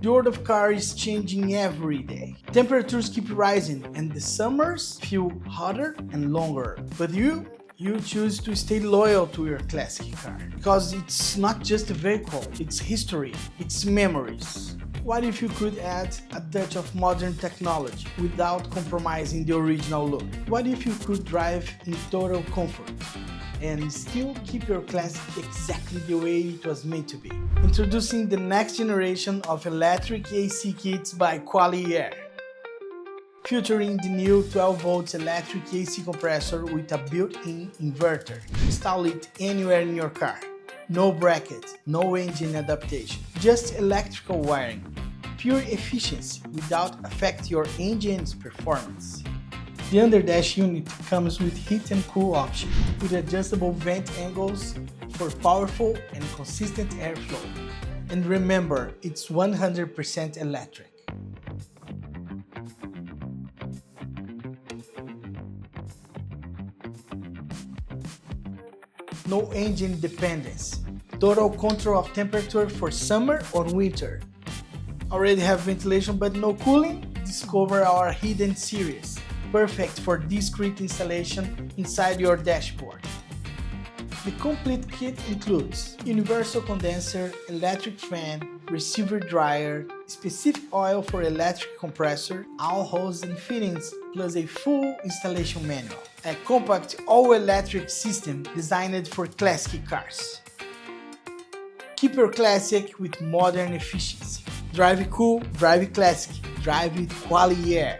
The world of cars is changing every day. Temperatures keep rising and the summers feel hotter and longer. But you choose to stay loyal to your classic car. Because it's not just a vehicle, it's history, it's memories. What if you could add a touch of modern technology without compromising the original look? What if you could drive in total comfort and still keep your classic exactly the way it was meant to be? Introducing the next generation of electric AC kits by QualyAir. Featuring the new 12 volts electric AC compressor with a built-in inverter. Install it anywhere in your car. No bracket, no engine adaptation, just electrical wiring. Pure efficiency without affecting your engine's performance. The underdash unit comes with heat and cool option, with adjustable vent angles for powerful and consistent airflow. And remember, it's 100% electric. No engine dependence. Total control of temperature for summer or winter. Already have ventilation but no cooling? Discover our hidden series. Perfect for discrete installation inside your dashboard. The complete kit includes universal condenser, electric fan, receiver dryer, specific oil for electric compressor, all hoses and fittings, plus a full installation manual. A compact all-electric system designed for classic cars. Keep your classic with modern efficiency. Drive cool, drive classic, drive with QualyAir.